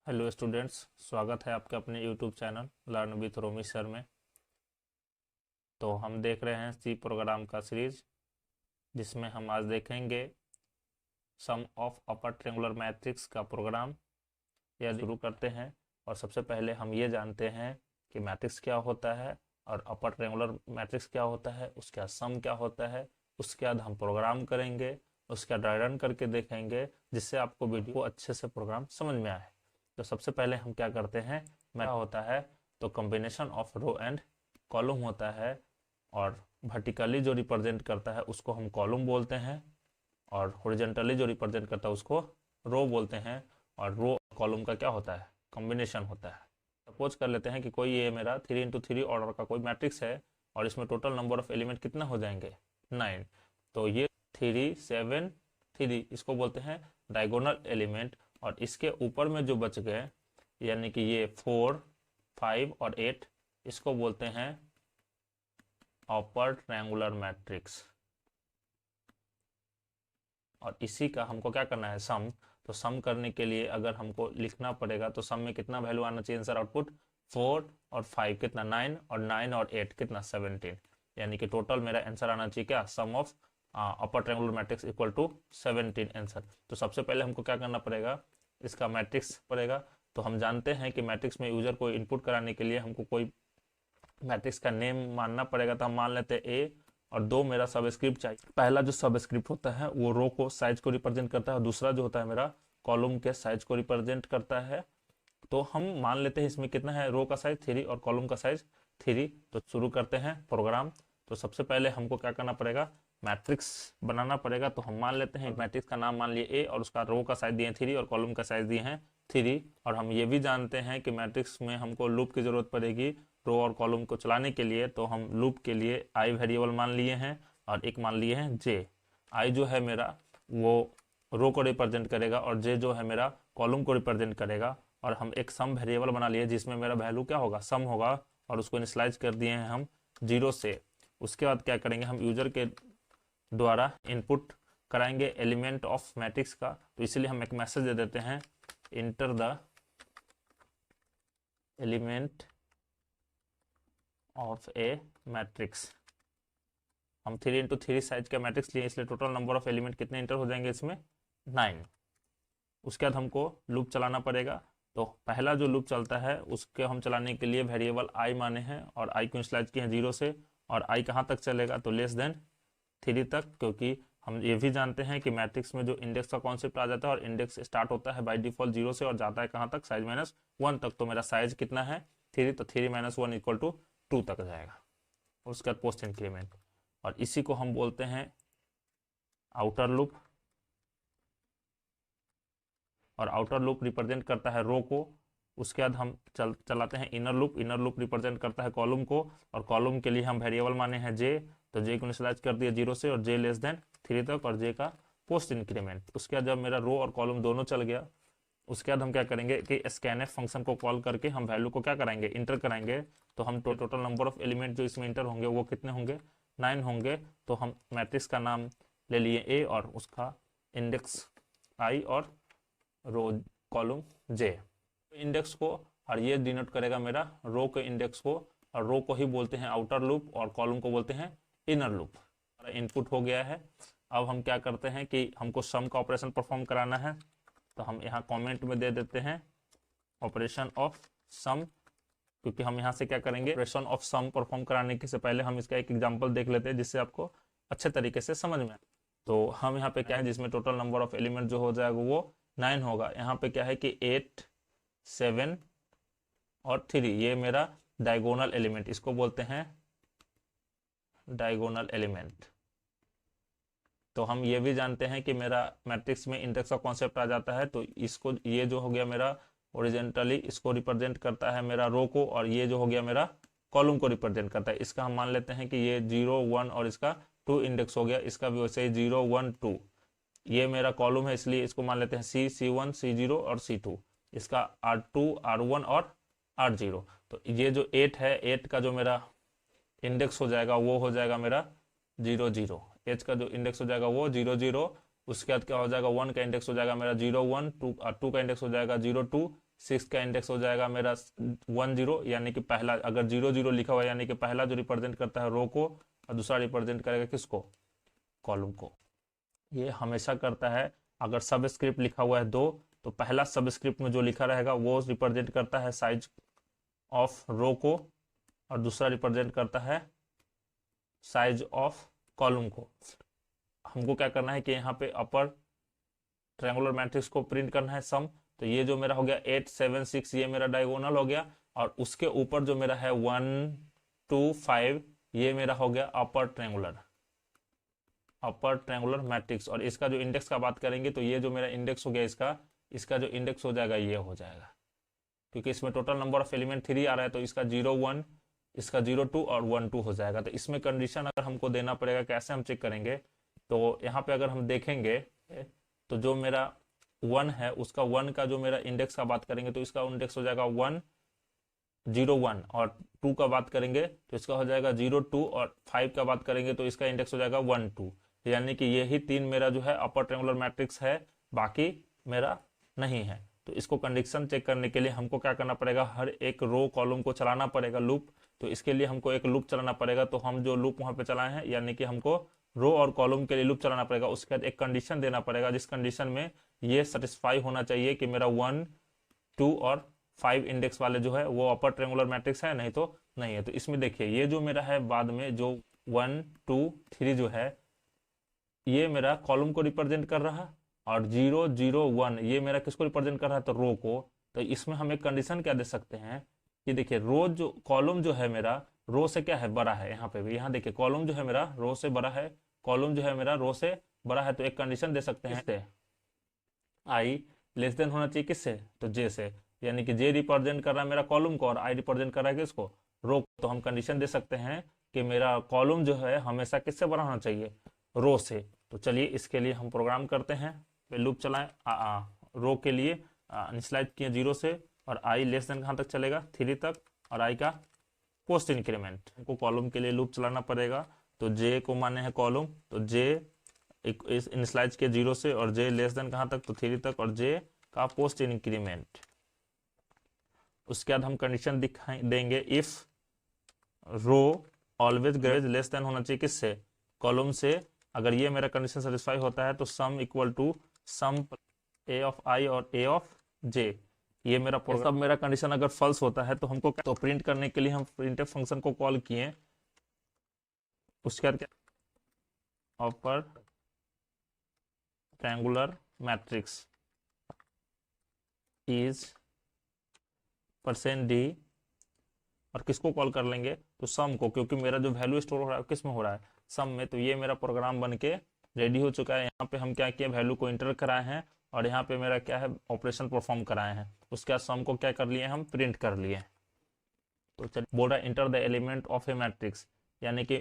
Hello students, स्वागत है आपके अपने YouTube channel learn with Romi sir में। तो हम देख रहे हैं सी प्रोग्राम का सीरीज, जिसमें हम आज देखेंगे सम ऑफ अपर ट्रायंगुलर मैट्रिक्स का प्रोग्राम। यह शुरू करते हैं और सबसे पहले हम ये जानते हैं कि मैट्रिक्स क्या होता है और अपर ट्रायंगुलर मैट्रिक्स क्या होता है, उसका सम क्या होता है। उसके बाद हम प्रोग्राम करेंगे, उसका ड्राई रन करके देखेंगे, जिससे आपको वीडियो अच्छे से प्रोग्राम समझ में आए। तो सबसे पहले हम क्या करते हैं, क्या होता है, तो combination of row and column होता है, और वर्टिकली जो रिप्रेजेंट करता है उसको हम कॉलम बोलते हैं, और हॉरिजॉन्टली जो रिप्रेजेंट करता है उसको रो बोलते हैं। और रो कॉलम का क्या होता है, कॉम्बिनेशन होता है। सपोज कर लेते हैं कि कोई ये मेरा 3x3 ऑर्डर का कोई मैट्रिक्स है और इसमें टोटल नंबर ऑफ एलिमेंट कितना हो जाएंगे, 9। तो ये 3 7 3 इसको बोलते हैं डायगोनल एलिमेंट, और इसके ऊपर में जो बच गए यानी कि ये 4 5 और 8, इसको बोलते हैं अपर ट्रायंगुलर मैट्रिक्स। और इसी का हमको क्या करना है, सम। तो सम करने के लिए अगर हमको लिखना पड़ेगा तो सम में कितना वैल्यू आना चाहिए, आंसर आउटपुट 4 और 5 कितना 9, और 9 और 8 कितना 17। यानी कि टोटल मेरा आंसर आना चाहिए क्या, sum of upper triangular matrix equal to 17 answer. तो सबसे पहले हमको क्या करना पड़ेगा, इसका मैट्रिक्स पड़ेगा। तो हम जानते हैं कि मैट्रिक्स में यूजर को इनपुट कराने के लिए हमको कोई मैट्रिक्स का नेम मानना पड़ेगा। तो हम मान लेते हैं ए, और दो मेरा सबस्क्रिप्ट चाहिए। पहला जो सबस्क्रिप्ट होता है वो रो को साइज को रिप्रेजेंट करता है, और दूसरा जो होता है मेरा कॉलम के साइज को रिप्रेजेंट करता है। तो हम मान लेते हैं इसमें कितना है, रो का साइज 3 और कॉलम का साइज 3। तो शुरू करते हैं प्रोग्राम। तो सबसे पहले हमको क्या करना पड़ेगा, मैट्रिक्स बनाना पड़ेगा। तो हम मान लेते हैं मैट्रिक्स का नाम मान लिए ए, और उसका रो का साइज दिए 3 और कॉलम का साइज दिए हैं 3। और हम ये भी जानते हैं कि मैट्रिक्स में हमको लूप की जरूरत पड़ेगी रो और कॉलम को चलाने के लिए। तो हम लूप के लिए आई वेरिएबल मान लिए हैं और एक मान लिए हैं जे। आई जो है मेरा वो रो को रिप्रेजेंट करेगा, और जे जो है मेरा कॉलम को रिप्रेजेंट करेगा। और हम एक सम वेरिएबल बना लिए जिसमें मेरा वैल्यू क्या होगा, सम होगा, और उसको इनिशियलाइज कर दिए हैं हम 0 से। उसके बाद क्या करेंगे, हम यूजर के द्वारा इनपुट कराएंगे एलिमेंट ऑफ मैट्रिक्स का। तो इसलिए हम एक मैसेज दे देते हैं, enter the element of A matrix. हम 3x3 साइज का मैट्रिक्स लिए, इसलिए टोटल नंबर ऑफ एलिमेंट कितने इंटर हो जाएंगे इसमें, 9। उसके बाद हमको लूप चलाना पड़ेगा। तो पहला जो लूप चलता है उसके हम चलाने के लिए वेरिएबल आई माने हैं, और आई को इनिशियलाइज किए हैं 0 से। और आई कहाँ तक चलेगा, तो लेस देन 3 तक, क्योंकि हम ये भी जानते हैं कि मैट्रिक्स में जो इंडेक्स का कॉन्सेप्ट आ जाता है, और इंडेक्स स्टार्ट होता है बाय डिफॉल्ट 0 से और जाता है कहाँ तक, साइज -1 तक। तो मेरा साइज कितना है 3, तो 3 - 1 इक्वल टू 2 तक जाएगा। और उसके बाद पोस्ट इंक्रीमेंट, और इसी को हम बोलते हैं आउटर लूप। और आउटर लूप रिप्रेजेंट करता है रो को। उसके बाद हम चलाते हैं inner loop. Inner loop represent करता है कॉलम को, और कॉलम के लिए हम वेरिएबल माने हैं जे। तो जे को इनिशियलाइज कर दिया 0 से, और जे लेस देन 3 तक, और जे का पोस्ट इंक्रीमेंट। उसके बाद जब मेरा रो और कॉलम दोनों चल गया, उसके बाद हम क्या करेंगे कि स्कैनएफ फंक्शन को कॉल करके हम वैल्यू को क्या कराएंगे, इंटर कराएंगे। तो हम टोटल नंबर ऑफ एलिमेंट जो इसमें इंटर होंगे वो कितने होंगे, 9 होंगे। तो हम मैट्रिक्स का नाम ले लिए ए, और उसका इंडेक्स आई, और रो कॉलम जे। इंडेक्स को, और ये डिनोट करेगा मेरा रो के इंडेक्स को, और रो को ही बोलते हैं आउटर लूप, और कॉलम को बोलते हैं इनर लूप। इनपुट हो गया है। अब हम क्या करते हैं कि हमको सम का ऑपरेशन परफॉर्म कराना है। तो हम यहाँ कमेंट में दे देते हैं ऑपरेशन ऑफ सम, क्योंकि हम यहाँ से क्या करेंगे, ऑपरेशन ऑफ सम परफॉर्म कराने के से पहले हम इसका एक एग्जांपल देख लेते हैं, जिससे आपको अच्छे तरीके से समझ में आए। तो हम यहाँ पे क्या है, जिसमें टोटल नंबर ऑफ एलिमेंट जो हो जाएगा वो 9 होगा। यहाँ पे क्या है कि 8 7 और 3, ये मेरा डायगोनल एलिमेंट, इसको बोलते हैं डायगोनल एलिमेंट। तो हम ये भी जानते हैं कि मेरा मैट्रिक्स में इंडेक्स का कॉन्सेप्ट आ जाता है। तो इसको, ये जो हो गया मेरा ओरिजेंटली, इसको रिप्रेजेंट करता है मेरा रो को, और ये जो हो गया मेरा कॉलम को रिप्रेजेंट करता है। इसका हम मान लेते हैं कि ये 0 1 और इसका 2 इंडेक्स हो गया। इसका भी वैसे ही 0 1 2, ये मेरा कॉलम है, इसलिए इसको मान लेते हैं C1 C0 और C2। इसका R2 R1 और R0। तो ये जो 8 है, 8 का जो मेरा इंडेक्स हो जाएगा वो हो जाएगा मेरा 0 0। एच का जो इंडेक्स हो जाएगा वो 0 0। उसके बाद क्या हो जाएगा, 1 का इंडेक्स हो जाएगा मेरा 0 1, 2 का इंडेक्स हो जाएगा 0 2, 6 का इंडेक्स हो जाएगा मेरा 10, यानी कि पहला, अगर 00 लिखा हुआ है यानी कि पहला जो रिप्रेजेंट करता है रो को और दूसरा रिप्रेजेंट करेगा किसको, कॉलम को। ये हमेशा करता है। अगर सबस्क्रिप्ट लिखा हुआ है 2 तो पहला सबस्क्रिप्ट में जो लिखा रहेगा वो रिप्रेजेंट करता है साइज ऑफ रो को और दूसरा रिप्रेजेंट करता है साइज ऑफ कॉलम को। हमको क्या करना है कि यहाँ पे अपर ट्रायंगुलर मैट्रिक्स को प्रिंट करना है सम। तो ये जो मेरा हो गया 8 7 6 ये मेरा डायगोनल हो गया और उसके ऊपर जो मेरा है 1 2 5 ये मेरा हो गया अपर ट्रायंगुलर मैट्रिक्स। और इसका जो इंडेक्स का बात करेंगे तो ये जो मेरा इंडेक्स हो गया इसका जो इंडेक्स हो जाएगा ये हो जाएगा, क्योंकि इसमें टोटल नंबर ऑफ एलिमेंट 3 आ रहा है तो इसका 0 1 इसका 0 2 और 1 2 हो जाएगा। तो इसमें कंडीशन अगर हमको देना पड़ेगा, कैसे हम चेक करेंगे, तो यहाँ पे अगर हम देखेंगे तो जो मेरा 1 है उसका 1 का जो मेरा इंडेक्स का बात करेंगे तो इसका इंडेक्स हो जाएगा 1 0 1 और 2 का बात करेंगे तो इसका हो जाएगा 0 2 और 5 का बात करेंगे तो इसका इंडेक्स हो जाएगा 1 2। यानी कि यही 3 मेरा जो है अपर ट्रायंगुलर मैट्रिक्स है, बाकी मेरा नहीं है। तो इसको कंडीशन चेक करने के लिए हमको क्या करना पड़ेगा, हर एक रो कॉलम को चलाना पड़ेगा लूप। तो इसके लिए हमको एक लूप चलाना पड़ेगा। तो हम जो लूप वहां पे चलाए हैं यानी कि हमको रो और कॉलम के लिए लूप चलाना पड़ेगा। उसके बाद एक कंडीशन देना पड़ेगा जिस कंडीशन में ये सेटिस्फाई होना चाहिए कि मेरा 1 2 और 5 इंडेक्स वाले जो है वो अपर ट्रायंगुलर मैट्रिक्स है, नहीं तो नहीं है। तो इसमें देखिए ये जो मेरा है बाद में जो 1 2 3 जो है ये मेरा कॉलम को रिप्रेजेंट कर रहा है और 0 0 1 ये मेरा किसको रिप्रेजेंट कर रहा है, तो रो को। तो इसमें हम एक कंडीशन क्या दे सकते हैं कि देखिए रो जो कॉलम जो है मेरा रो से क्या है, बड़ा है। यहाँ पे भी यहाँ देखिए कॉलम जो है मेरा रो से बड़ा है, कॉलम जो है मेरा रो से बड़ा है। तो एक कंडीशन दे सकते हैं आई लेस देन होना चाहिए किससे, तो जे से। यानी कि जे रिप्रेजेंट कर रहा है मेरा कॉलम को और आई रिप्रेजेंट कर रहा है किसको, रो। तो हम कंडीशन दे सकते हैं कि मेरा कॉलम जो है हमेशा किससे बड़ा होना चाहिए, रो से। तो चलिए इसके लिए हम प्रोग्राम करते हैं, लूप चलाएं रो के लिए इनिशियलाइज किए 0 से और आई लेस देन कहाँ तक चलेगा, 3 तक, और आई का पोस्ट इंक्रीमेंट। हमको कॉलम के लिए लूप चलाना पड़ेगा। तो जे को माने है कॉलम, तो जे इनिशियलाइज किए 0 से और जे लेस देन कहाँ तक, तो 3 तक, और जे का पोस्ट इंक्रीमेंट। उसके बाद हम कंडीशन दिखाई देंगे if row always grades less than होना चाहिए किससे, कॉलम से। अगर ये मेरा कंडीशन सेटिस्फाई होता है तो sum equal to sum A of I और ए ऑफ जे। ये मेरा सब मेरा कंडीशन अगर फॉल्स होता है तो हमको तो प्रिंट करने के लिए हम प्रिंटफ फंक्शन को कॉल किए। उसके बाद क्या, अपर ट्रायंगुलर मैट्रिक्स इज %d और किसको कॉल कर लेंगे, तो सम को, क्योंकि मेरा जो वैल्यू स्टोर हो रहा है किस में हो रहा है, सम में। तो ये मेरा प्रोग्राम बन के रेडी हो चुका है। यहाँ पे हम क्या किया, वैल्यू को इंटर कराए हैं और यहाँ पे मेरा क्या है, ऑपरेशन परफॉर्म कराए हैं। उसके बाद सम को क्या कर लिए, हम प्रिंट कर लिए। तो चलिए बोल रहा है enter the element of A matrix, यानी कि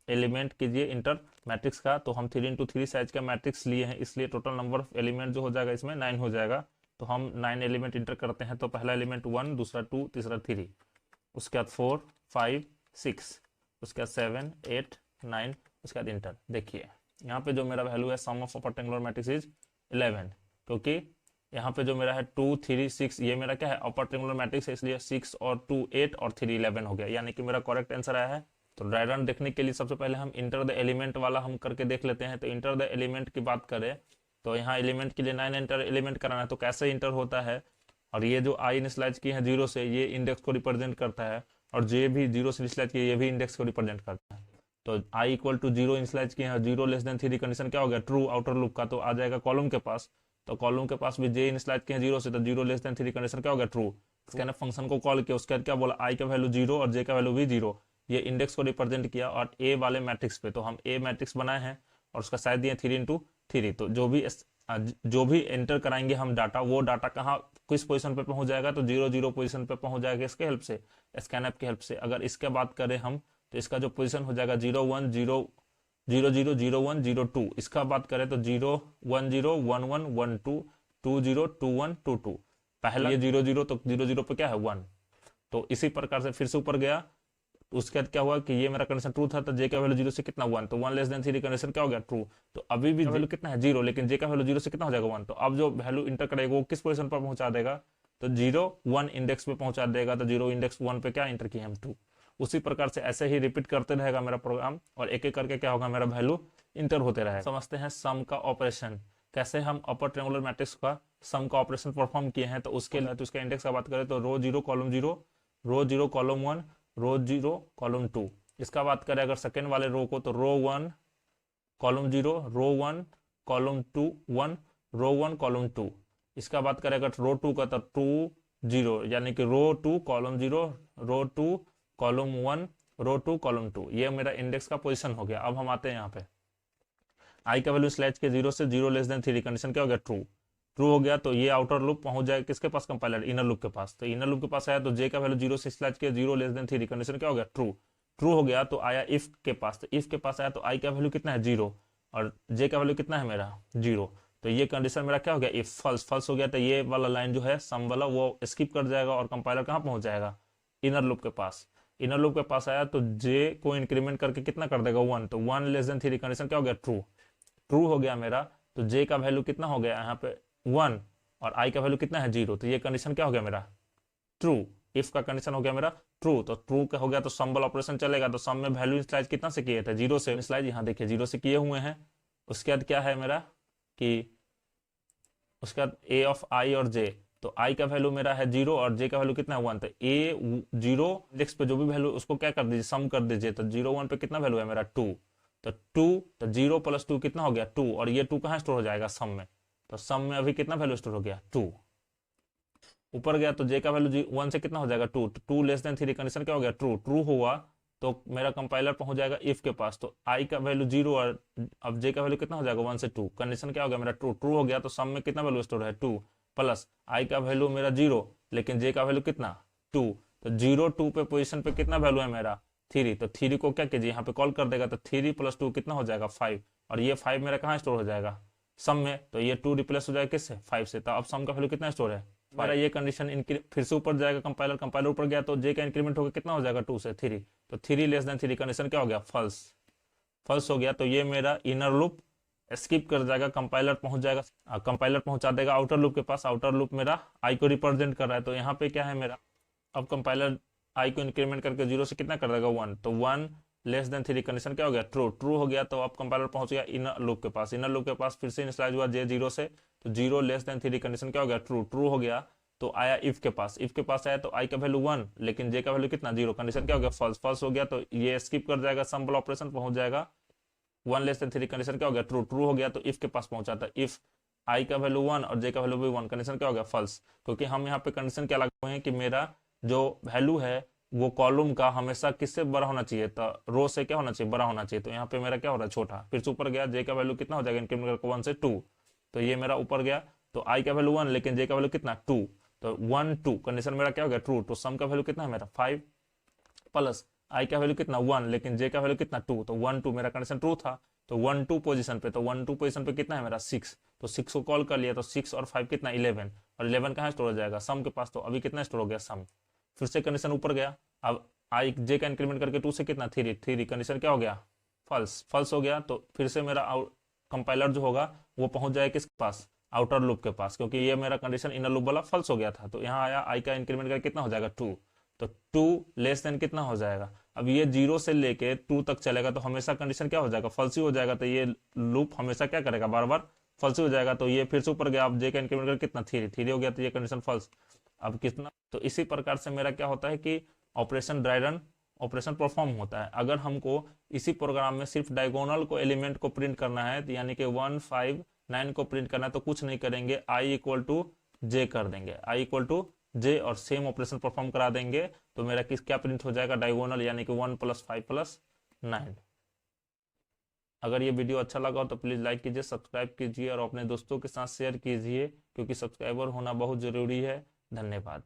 एलिमेंट कीजिए इंटर मैट्रिक्स का। तो हम 3 × 3 साइज का मैट्रिक्स लिए हैं, इसलिए टोटल नंबर ऑफ एलिमेंट जो हो जाएगा इसमें 9 हो जाएगा। तो हम 9 एलिमेंट इंटर करते हैं। तो पहला एलिमेंट 1, दूसरा 2, तीसरा 3, उसके बाद 4 5 6, उसके बाद 7 8 9, उसके बाद इंटर। देखिए यहाँ पे जो मेरा वैल्यू है sum of upper triangular matrix is 11, क्योंकि यहाँ पे जो मेरा है 2 3 6 ये मेरा क्या है, अपर ट्रायंगुलर मैट्रिक्स है, इसलिए 6 और 2 8 और 3 11 हो गया, यानी कि मेरा करेक्ट आंसर आया है। तो ड्राई रन देखने के लिए सबसे पहले हम इंटर द एलिमेंट वाला हम करके देख लेते हैं। तो इंटर द एलिमेंट की बात करें तो यहाँ एलिमेंट के लिए 9 इंटर एलिमेंट कराना है। तो कैसे इंटर होता है, और ये जो आई इनिशियलाइज किए हैं 0 से, ये इंडेक्स को रिप्रेजेंट करता है, और जे भी 0 से इनिशियलाइज किए ये भी इंडेक्स को रिप्रेजेंट करता है। तो आई इक्वल टू 0 इनिशियलाइज किए हैं, 0 लेस देन 3 कंडीशन क्या हो गया, ट्रू आउटर लूप का। तो आ जाएगा कॉलम के पास, तो कॉलम के पास भी जे इनिशियलाइज किए हैं 0 से, तो 0 लेस देन 3 कंडीशन क्या हो गया, ट्रू। इसके फंक्शन को कॉल किया, उसके बाद क्या बोला, आई का वैल्यू 0 और जे का वैल्यू भी 0, ये इंडेक्स को रिप्रेजेंट किया और ए वाले मैट्रिक्स पे। तो हम ए मैट्रिक्स बनाए हैं और उसका साइज दिए 3 × 3। तो जो भी एंटर कराएंगे हम डाटा, वो डाटा कहाँ किस पोजीशन पे पहुंच जाएगा, तो 0 0 पोजीशन पे पहुंच जाएगा। इसके हेल्प से, स्कैनएप की हेल्प से। अगर इसके बात करें हम तो इसका जो पोजीशन हो जाएगा 0 1 0 0 0 0 1 0 2। इसका बात करें तो 0 1 0 1 1 1 2 2 0 2 1 2 2। पहला ये 0 0, तो 0 0 पे क्या है 1। तो इसी प्रकार से फिर से ऊपर गया, उसके बाद क्या हुआ कि ये मेरा कंडीशन ट्रू था, तो जे का वैल्यू 0 से कितना 1, तो 1 लेस देन 3 कंडीशन क्या हो गया, ट्रू। तो अभी भी वैल्यू कितना है 0, लेकिन जे का वैल्यू 0 से कितना हो जाएगा 1। तो अब जो वैल्यू इंटर करेगा वो किस पोजीशन पर पहुंचा देगा, तो 0 1 इंडेक्स पे पहुंचा देगा, तो 0 इंडेक्स 1 पे क्या इंटर किया हम 2। उसी प्रकार से ऐसे ही रिपीट करते रहेगा मेरा प्रोग्राम, और एक एक करके क्या होगा मेरा वैल्यू इंटर होते रहेगा। समझते हैं सम का ऑपरेशन, कैसे हम अपर ट्रायंगुलर मैट्रिक्स का सम का ऑपरेशन परफॉर्म किए हैं। तो उसके लिए तो उसका इंडेक्स का बात करें तो रो 0 कॉलम 0, रो 0 कॉलम 1, रो 0 कॉलम 2। इसका बात करें अगर सेकेंड वाले रो को, तो रो 1 कॉलम 0, रो 1 कॉलम 2 1, रो 1 कॉलम 2। इसका बात करें अगर रो 2 का, तो 2 0, यानी कि रो 2 कॉलम 0, रो 2 कॉलम 1, रो 2 कॉलम 2। ये मेरा इंडेक्स का पोजीशन हो गया। अब हम आते हैं यहाँ पे आई का वैल्यू स्लैश के 0 से 0 लेस देन 3, कंडीशन क्या हो गया ट्रू। ट्रू हो गया तो ये आउटर लूप पहुंच जाएगा किसके पास, कंपाइलर इनर लूप के पास। तो इनर लूप के पास आया तो जे का वैल्यू 0 से स्लैश के 0 लेस देन 3, कंडीशन क्या हो गया ट्रू। ट्रू हो गया तो आया इफ के पास, तो इफ के पास आया तो आई का वैल्यू कितना है 0 और जे का वैल्यू कितना है मेरा 0। तो ये कंडीशन मेरा क्या हो गया इफ फॉल्स। फॉल्स हो गया तो ये वाला लाइन जो है सम वाला वो स्किप कर जाएगा और कंपाइलर कहाँ पहुंच जाएगा, इनर लूप के पास। इनर लूप के पास आया तो जे को इंक्रीमेंट करके कितना कर देगा 1, तो 1 लेस देन 3, कंडीशन क्या हो गया ट्रू। ट्रू हो गया मेरा, तो जे का वैल्यू कितना हो गया यहाँ पे 1 और आई का वैल्यू कितना है 0, तो ये कंडीशन क्या हो गया मेरा ट्रू। इफ का कंडीशन हो गया मेरा ट्रू, तो ट्रू का हो गया तो सम वाला ऑपरेशन चलेगा। तो सम में वैल्यू इनिशियलाइज कितना से किए थे 0 से, इनिशियलाइज यहाँ देखिए 0 से किए हुए हैं। उसके बाद क्या है मेरा कि उसके बाद ए ऑफ आई और जे, तो आई का वैल्यू मेरा है 0 और जे का वैल्यू कितना है 1, तो ए 0 इंडेक्स पे जो भी वैल्यू उसको क्या कर दीजिए सम कर दीजिए। तो 0 1 पे कितना वैल्यू है मेरा 2, तो 2, तो 0 प्लस 2 कितना हो गया 2, और ये 2 कहाँ स्टोर हो जाएगा सम में, तो सम में अभी कितना वैल्यू स्टोर हो गया 2। ऊपर गया तो जे का वैल्यू 1 से कितना हो जाएगा 2, 2 लेस देन 3, कंडीशन क्या हो गया ट्रू। ट्रू हुआ तो मेरा कंपाइलर पहुंच जाएगा इफ के पास, तो आई का वैल्यू 0 और अब जे का वैल्यू कितना हो जाएगा 1 से 2, कंडीशन क्या हो गया मेरा ट्रू। ट्रू हो गया तो सम में कितना वैल्यू स्टोर है 2, प्लस आई का वैल्यू मेरा 0 लेकिन जे का वैल्यू कितना 2, तो 0 2 पे पोजीशन पे कितना वैल्यू है मेरा 3, तो 3 को क्या कीजिए यहाँ पे कॉल कर देगा, तो 3 प्लस 2 कितना हो जाएगा 5, और ये 5 मेरा कहाँ स्टोर हो जाएगा सम में, तो ये 2 रिप्लेस हो जाएगा किससे 5 से। तो अब सम का वैल्यू कितना स्टोर है हमारा, ये कंडीशन फिर से ऊपर जाएगा कंपाइलर, कंपाइलर ऊपर गया तो जे का इंक्रीमेंट होकर कितना हो जाएगा 2 से 3, तो 3 लेस देन 3, कंडीशन क्या हो गया फॉल्स। फॉल्स हो गया तो ये मेरा इनर लूप स्किप कर जाएगा, कंपाइलर पहुंच जाएगा, कंपाइलर पहुंचा देगा आउटर लूप के पास। आउटर लूप मेरा आई को रिप्रेजेंट कर रहा है, तो यहाँ पे क्या है मेरा अब कंपाइलर आई को इंक्रीमेंट करके 0 से कितना कर देगा 1, तो 1 लेस देन 3, कंडीशन क्या हो गया ट्रू। ट्रू हो गया तो अब कंपाइलर पहुंच गया इनर लूप के पास। इनर लूप के पास फिर से इनिशियलाइज हुआ जे 0 से, तो 0 लेस देन 3, कंडीशन क्या हो गया ट्रू। ट्रू हो गया तो आया इफ के पास। इफ के पास आया तो आई का वैल्यू 1 लेकिन जे का वैल्यू कितना 0, कंडीशन क्या हो गया फॉल्स। फॉल्स हो गया तो ये स्किप कर जाएगा, सम वाला ऑपरेशन पहुंच जाएगा 1 लेस देन 3, कंडीशन क्या हो गया ट्रू। ट्रू हो गया तो इफ के पास पहुंचा था, इफ आई का वैल्यू 1 और जे का वैल्यू भी 1, कंडीशन क्या हो गया फॉल्स, क्योंकि हम यहाँ पे कंडीशन क्या लागू है कि मेरा जो वैल्यू है वो कॉलम का हमेशा किससे बड़ा होना चाहिए, तो रो से क्या होना चाहिए बड़ा होना चाहिए। तो यहाँ पे मेरा क्या हो रहा है छोटा। फिर से ऊपर गया जे का वैल्यू कितना हो जाएगा इंक्रीमेंट करके 1 से 2, तो ये मेरा ऊपर गया तो आई का वैल्यू 1 लेकिन जे का वैल्यू कितना 2, तो 1 2, कंडीशन मेरा क्या हो गया ट्रू। तो सम का वैल्यू कितना है मेरा 5 प्लस आई का वैल्यू कितना 1 लेकिन जे का वैल्यू कितना 2, तो 1 2 मेरा कंडीशन ट्रू था। तो 1 2 पोजीशन पे, तो 1 2 पोजीशन पे कितना है मेरा 6, तो 6 को कॉल कर लिया तो 6 और 5 कितना 11, और 11 कहाँ स्टोर हो जाएगा सम के पास, तो अभी कितना स्टोर हो गया सम। फिर से कंडीशन ऊपर गया, अब आई जे का इंक्रीमेंट करके 2 से कितना 3, कंडीशन क्या हो गया फॉल्स। फॉल्स हो गया तो फिर से मेरा कंपाइलर जो होगा वो पहुंच जाएगा किसके पास आउटर लूप के पास, क्योंकि ये मेरा कंडीशन इनर लूप वाला फॉल्स हो गया था। तो यहाँ आया आई का इंक्रीमेंट करके कितना हो जाएगा 2, तो 2 लेस देन कितना हो जाएगा, अब ये 0 से लेके 2 तक चलेगा तो हमेशा कंडीशन क्या हो जाएगा फॉल्स हो जाएगा। तो ये लूप हमेशा क्या करेगा बार बार फॉल्स हो जाएगा। तो ये फिर से ऊपर गया, अब जे का इंक्रीमेंट करके कितना 3 हो गया, तो ये कंडीशन फॉल्स। अब कितना, तो इसी प्रकार से मेरा क्या होता है कि operation dry run operation perform होता है। अगर हमको इसी प्रोग्राम में सिर्फ डायगोनल को एलिमेंट को प्रिंट करना है, यानी कि 1 5 9 को प्रिंट करना है, तो कुछ नहीं करेंगे, आई इक्वल टू जे कर देंगे, आई इक्वल टू जे और सेम ऑपरेशन परफॉर्म करा देंगे। तो मेरा किस क्या प्रिंट हो जाएगा डायगोनल, यानी कि 1 + 5 + 9। अगर ये वीडियो अच्छा लगा हो तो प्लीज़ लाइक कीजिए, सब्सक्राइब कीजिए और अपने दोस्तों के साथ शेयर कीजिए, क्योंकि सब्सक्राइबर होना बहुत ज़रूरी है। धन्यवाद।